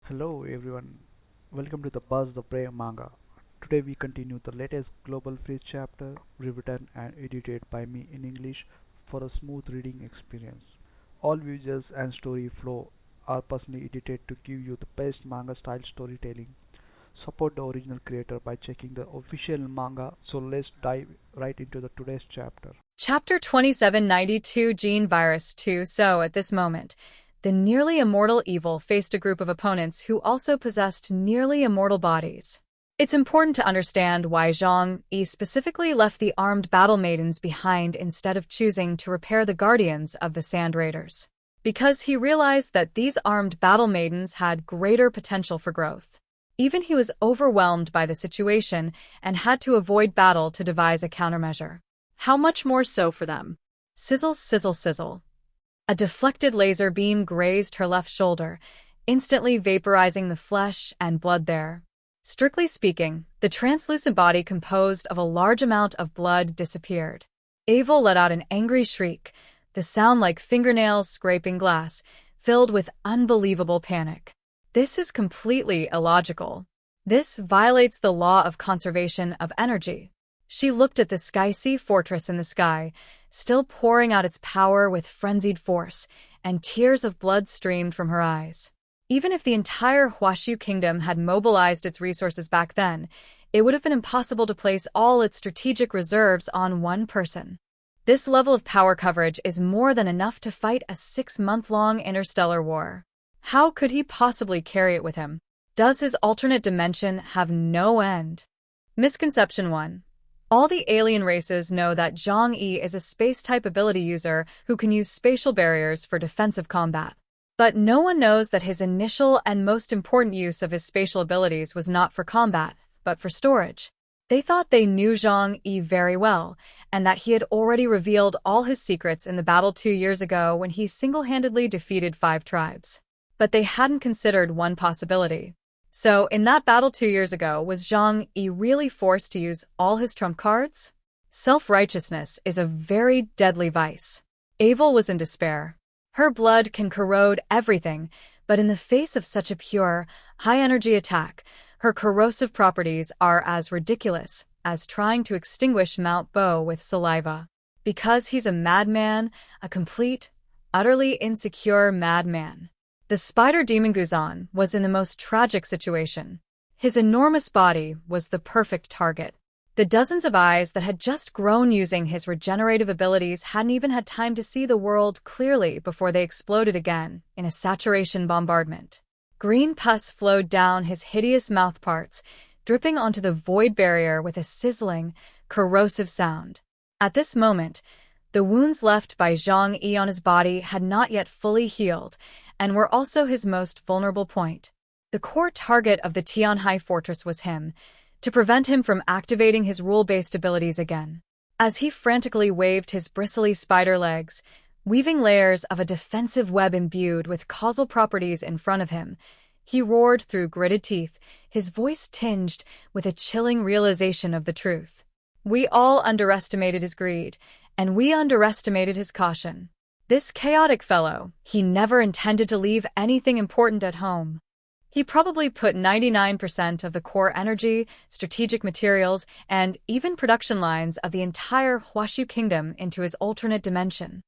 Hello everyone, welcome to the Buzz the Prey Manga. Today we continue the latest Global Freeze chapter, rewritten and edited by me in English for a smooth reading experience. All visuals and story flow are personally edited to give you the best manga style storytelling. Support the original creator by checking the official manga. So let's dive right into the today's chapter. Chapter 2792 Gene Virus 2 So, at this moment, the nearly immortal evil faced a group of opponents who also possessed nearly immortal bodies. It's important to understand why Zhang Yi specifically left the armed battle maidens behind instead of choosing to repair the guardians of the Sand Raiders. Because he realized that these armed battle maidens had greater potential for growth. Even he was overwhelmed by the situation and had to avoid battle to devise a countermeasure. How much more so for them? Sizzle, sizzle, sizzle. A deflected laser beam grazed her left shoulder, instantly vaporizing the flesh and blood there. Strictly speaking, the translucent body composed of a large amount of blood disappeared. Avel let out an angry shriek, the sound like fingernails scraping glass, filled with unbelievable panic. This is completely illogical. This violates the law of conservation of energy. She looked at the sky-sea fortress in the sky, still pouring out its power with frenzied force, and tears of blood streamed from her eyes. Even if the entire Huashu kingdom had mobilized its resources back then, it would have been impossible to place all its strategic reserves on one person. This level of power coverage is more than enough to fight a 6-month-long interstellar war. How could he possibly carry it with him? Does his alternate dimension have no end? Misconception 1. All the alien races know that Zhang Yi is a space-type ability user who can use spatial barriers for defensive combat. But no one knows that his initial and most important use of his spatial abilities was not for combat, but for storage. They thought they knew Zhang Yi very well, and that he had already revealed all his secrets in the battle 2 years ago when he single-handedly defeated 5 tribes. But they hadn't considered one possibility. So, in that battle 2 years ago, was Zhang Yi really forced to use all his trump cards? Self-righteousness is a very deadly vice. Avel was in despair. Her blood can corrode everything, but in the face of such a pure, high-energy attack, her corrosive properties are as ridiculous as trying to extinguish Mount Bo with saliva. Because he's a madman, a complete, utterly insecure madman. The spider demon Guzan was in the most tragic situation. His enormous body was the perfect target. The dozens of eyes that had just grown using his regenerative abilities hadn't even had time to see the world clearly before they exploded again in a saturation bombardment. Green pus flowed down his hideous mouthparts, dripping onto the void barrier with a sizzling, corrosive sound. At this moment, the wounds left by Zhang Yi on his body had not yet fully healed, and were also his most vulnerable point. The core target of the Tianhai fortress was him, to prevent him from activating his rule-based abilities again. As he frantically waved his bristly spider legs, weaving layers of a defensive web imbued with causal properties in front of him, he roared through gritted teeth, his voice tinged with a chilling realization of the truth. We all underestimated his greed, and we underestimated his caution. This chaotic fellow, he never intended to leave anything important at home. He probably put 99% of the core energy, strategic materials, and even production lines of the entire Huashu kingdom into his alternate dimension.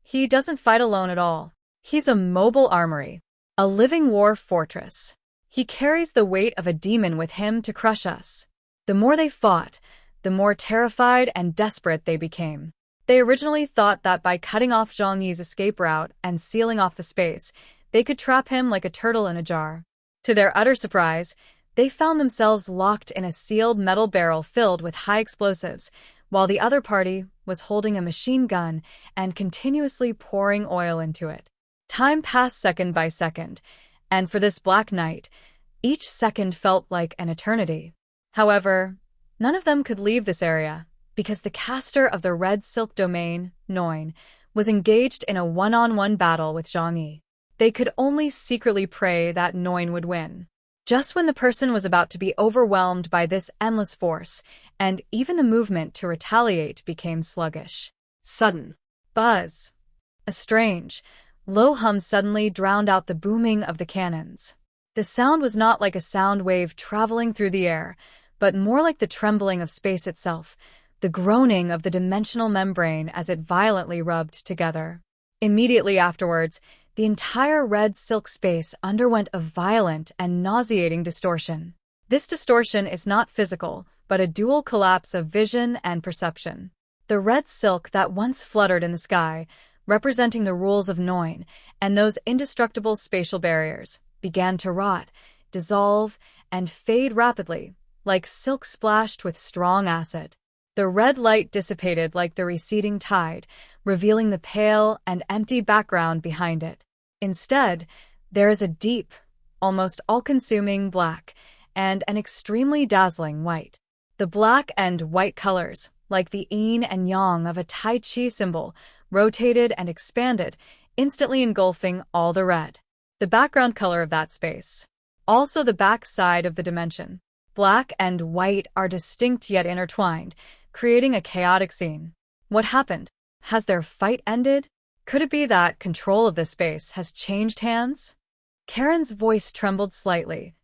He doesn't fight alone at all. He's a mobile armory, a living war fortress. He carries the weight of a demon with him to crush us. The more they fought, the more terrified and desperate they became. They originally thought that by cutting off Zhang Yi's escape route and sealing off the space, they could trap him like a turtle in a jar. To their utter surprise, they found themselves locked in a sealed metal barrel filled with high explosives, while the other party was holding a machine gun and continuously pouring oil into it. Time passed second by second, and for this black night, each second felt like an eternity. However, none of them could leave this area, because the caster of the Red Silk Domain, Noin, was engaged in a one-on-one battle with Zhang Yi. They could only secretly pray that Noin would win. Just when the person was about to be overwhelmed by this endless force, and even the movement to retaliate became sluggish. Sudden buzz. A strange, low hum suddenly drowned out the booming of the cannons. The sound was not like a sound wave traveling through the air, but more like the trembling of space itself, the groaning of the dimensional membrane as it violently rubbed together. Immediately afterwards, the entire red silk space underwent a violent and nauseating distortion. This distortion is not physical, but a dual collapse of vision and perception. The red silk that once fluttered in the sky, representing the rules of Noin and those indestructible spatial barriers, began to rot, dissolve, and fade rapidly, like silk splashed with strong acid. The red light dissipated like the receding tide, revealing the pale and empty background behind it. Instead, there is a deep, almost all-consuming black, and an extremely dazzling white. The black and white colors, like the yin and yang of a Tai Chi symbol, rotated and expanded, instantly engulfing all the red. The background color of that space. Also the back side of the dimension. Black and white are distinct yet intertwined, creating a chaotic scene. What happened? Has their fight ended? Could it be that control of this space has changed hands? Karen's voice trembled slightly.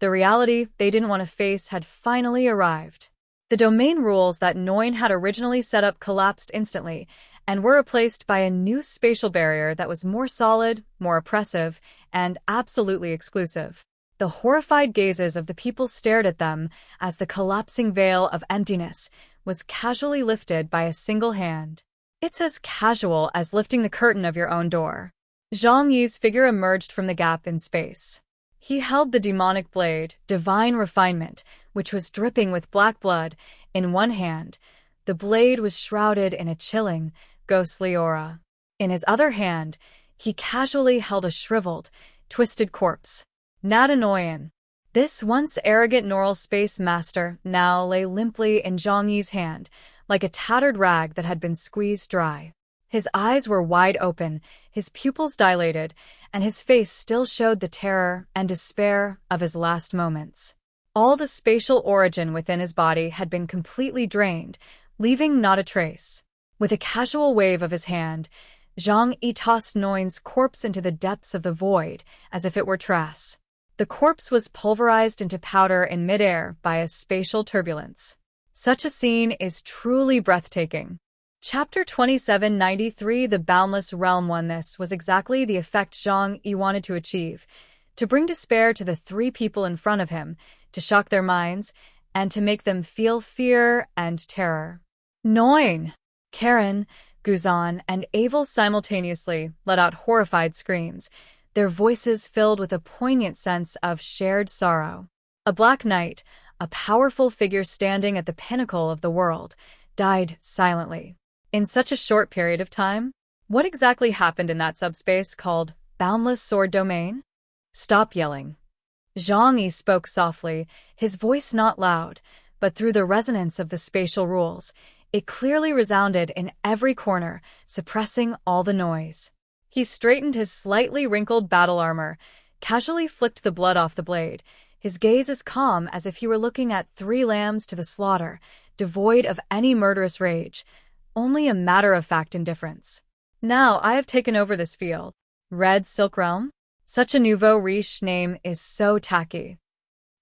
The reality they didn't want to face had finally arrived. The domain rules that Noin had originally set up collapsed instantly, and were replaced by a new spatial barrier that was more solid, more oppressive, and absolutely exclusive. The horrified gazes of the people stared at them as the collapsing veil of emptiness was casually lifted by a single hand. It's as casual as lifting the curtain of your own door. Zhang Yi's figure emerged from the gap in space. He held the demonic blade, divine refinement, which was dripping with black blood, in one hand. The blade was shrouded in a chilling, ghostly aura. In his other hand, he casually held a shriveled, twisted corpse. Nadanoyan. This once arrogant Neural Space Master now lay limply in Zhang Yi's hand, like a tattered rag that had been squeezed dry. His eyes were wide open, his pupils dilated, and his face still showed the terror and despair of his last moments. All the spatial origin within his body had been completely drained, leaving not a trace. With a casual wave of his hand, Zhang Yi tossed Noin's corpse into the depths of the void, as if it were trash. The corpse was pulverized into powder in midair by a spatial turbulence. Such a scene is truly breathtaking. Chapter 2793 The Boundless Realm One. This was exactly the effect Zhang Yi wanted to achieve, to bring despair to the three people in front of him, to shock their minds, and to make them feel fear and terror. Noin! Karen, Guzan, and Avel simultaneously let out horrified screams, their voices filled with a poignant sense of shared sorrow. A black knight, a powerful figure standing at the pinnacle of the world, died silently. In such a short period of time? What exactly happened in that subspace called Boundless Sword Domain? Stop yelling. Zhang Yi spoke softly, his voice not loud, but through the resonance of the spatial rules, it clearly resounded in every corner, suppressing all the noise. He straightened his slightly wrinkled battle armor, casually flicked the blood off the blade, his gaze as calm as if he were looking at three lambs to the slaughter, devoid of any murderous rage, only a matter-of-fact indifference. Now I have taken over this field. Red Silk Realm? Such a nouveau riche name is so tacky.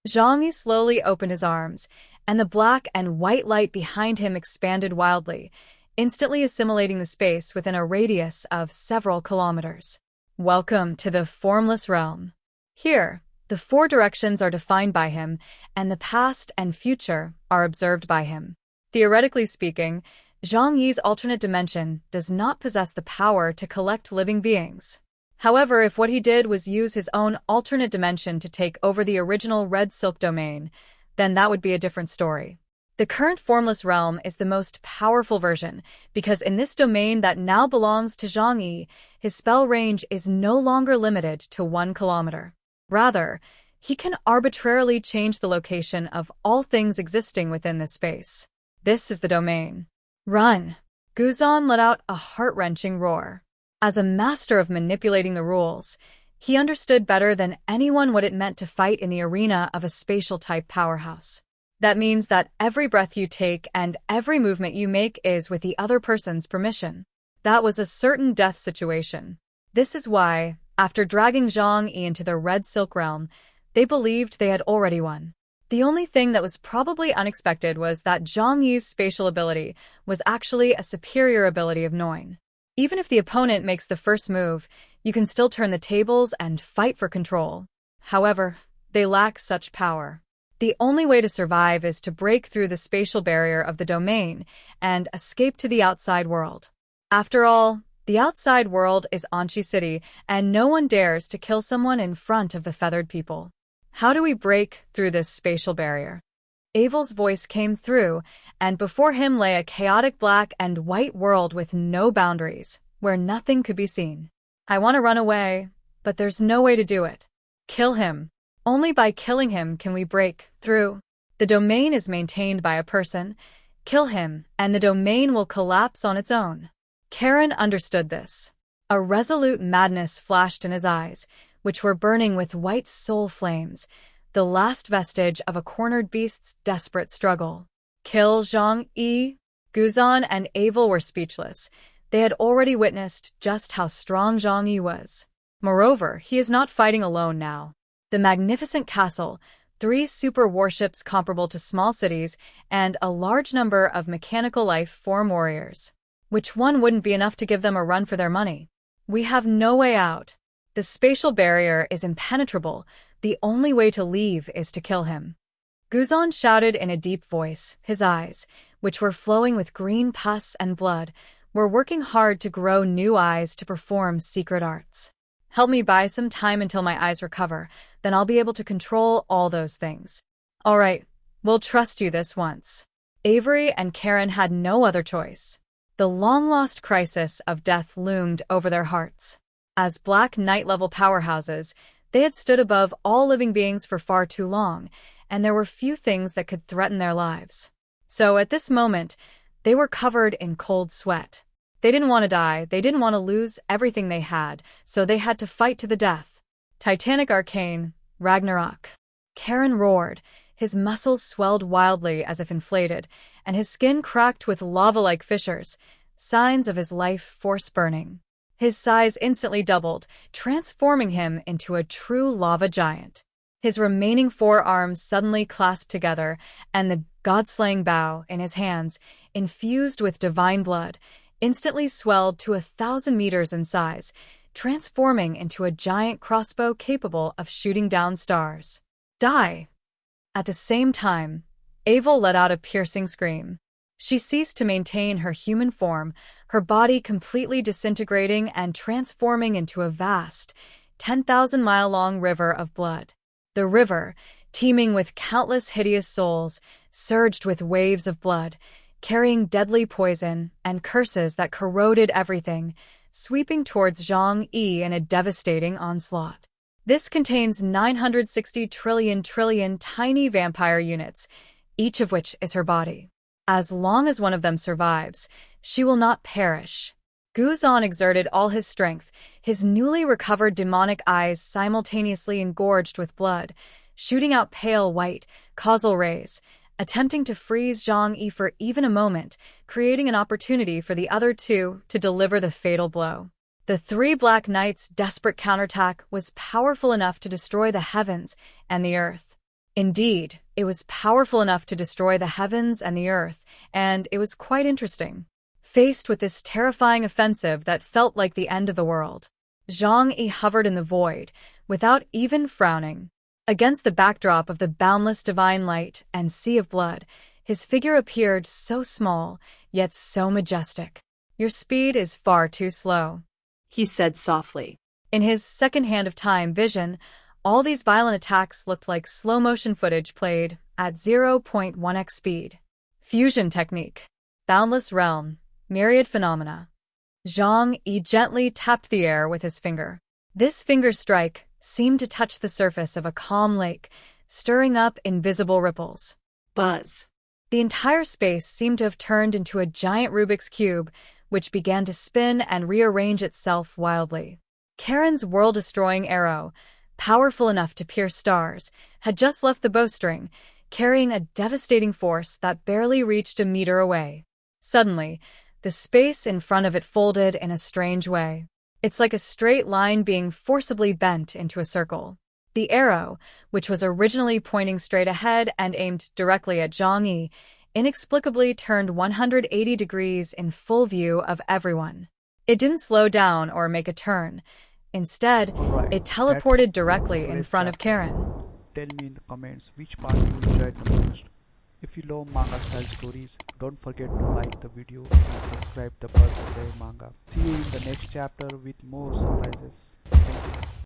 Zhang Yi slowly opened his arms, and the black and white light behind him expanded wildly, instantly assimilating the space within a radius of several kilometers. Welcome to the Formless Realm. Here, the four directions are defined by him, and the past and future are observed by him. Theoretically speaking, Zhang Yi's alternate dimension does not possess the power to collect living beings. However, if what he did was use his own alternate dimension to take over the original Red Silk domain, then that would be a different story. The current Formless Realm is the most powerful version, because in this domain that now belongs to Zhang Yi, his spell range is no longer limited to 1 kilometer. Rather, he can arbitrarily change the location of all things existing within this space. This is the domain. Run! Guzan let out a heart-wrenching roar. As a master of manipulating the rules, he understood better than anyone what it meant to fight in the arena of a spatial-type powerhouse. That means that every breath you take and every movement you make is with the other person's permission. That was a certain death situation. This is why, after dragging Zhang Yi into the Red Silk Realm, They believed they had already won. The only thing that was probably unexpected was that Zhang Yi's spatial ability was actually a superior ability of knowing. Even if the opponent makes the first move, you can still turn the tables and fight for control. However, they lack such power. The only way to survive is to break through the spatial barrier of the domain and escape to the outside world. After all, the outside world is Anchi City, and no one dares to kill someone in front of the feathered people. How do we break through this spatial barrier? Avel's voice came through, and before him lay a chaotic black and white world with no boundaries, where nothing could be seen. I want to run away, but there's no way to do it. Kill him. Only by killing him can we break through. The domain is maintained by a person. Kill him, and the domain will collapse on its own. Karen understood this. A resolute madness flashed in his eyes, which were burning with white soul flames, the last vestige of a cornered beast's desperate struggle. Kill Zhang Yi? Guzan and Avel were speechless. They had already witnessed just how strong Zhang Yi was. Moreover, he is not fighting alone now. The magnificent castle, 3 super warships comparable to small cities, and a large number of mechanical life form warriors. Which one wouldn't be enough to give them a run for their money? We have no way out. The spatial barrier is impenetrable. The only way to leave is to kill him. Guzan shouted in a deep voice. His eyes, which were flowing with green pus and blood, were working hard to grow new eyes to perform secret arts. Help me buy some time until my eyes recover, then I'll be able to control all those things. All right, we'll trust you this once. Avery and Karen had no other choice. The long-lost crisis of death loomed over their hearts. As Black Knight-level powerhouses, they had stood above all living beings for far too long, and there were few things that could threaten their lives. So at this moment, they were covered in cold sweat. They didn't want to die, they didn't want to lose everything they had, so they had to fight to the death. Titanic Arcane, Ragnarok. Karen roared. His muscles swelled wildly as if inflated, and his skin cracked with lava-like fissures, signs of his life force burning. His size instantly doubled, transforming him into a true lava giant. His remaining 4 arms suddenly clasped together, and the god-slaying bow in his hands, infused with divine blood, instantly swelled to 1,000 meters in size, transforming into a giant crossbow capable of shooting down stars. Die! At the same time, Avel let out a piercing scream. She ceased to maintain her human form, her body completely disintegrating and transforming into a vast, 10,000-mile-long river of blood. The river, teeming with countless hideous souls, surged with waves of blood, carrying deadly poison and curses that corroded everything, sweeping towards Zhang Yi in a devastating onslaught. This contains 960 trillion tiny vampire units, each of which is her body. As long as one of them survives, she will not perish. Guzan exerted all his strength, his newly recovered demonic eyes simultaneously engorged with blood, shooting out pale white, causal rays, attempting to freeze Zhang Yi for even a moment, creating an opportunity for the other 2 to deliver the fatal blow. The 3 Black Knights' desperate counterattack was powerful enough to destroy the heavens and the earth. Indeed, it was powerful enough to destroy the heavens and the earth, and it was quite interesting. Faced with this terrifying offensive that felt like the end of the world, Zhang Yi hovered in the void, without even frowning. Against the backdrop of the boundless divine light and sea of blood, his figure appeared so small, yet so majestic. Your speed is far too slow, he said softly. In his second hand of time vision, all these violent attacks looked like slow-motion footage played at 0.1x speed. Fusion technique. Boundless realm. Myriad phenomena. Zhang Yi gently tapped the air with his finger. This finger strike seemed to touch the surface of a calm lake, stirring up invisible ripples. Buzz. The entire space seemed to have turned into a giant Rubik's Cube, which began to spin and rearrange itself wildly. Karen's world-destroying arrow, powerful enough to pierce stars, had just left the bowstring, carrying a devastating force that barely reached a meter away. Suddenly, the space in front of it folded in a strange way. It's like a straight line being forcibly bent into a circle. The arrow, which was originally pointing straight ahead and aimed directly at Zhang Yi, inexplicably turned 180 degrees in full view of everyone. It didn't slow down or make a turn. Instead, Alright, it that's teleported directly in today's front of chapter. Karen. Tell me in the comments which part you enjoyed the most. If you love manga style stories, don't forget to like the video and subscribe the Buzz Play Manga. See you in the next chapter with more surprises. Thank you.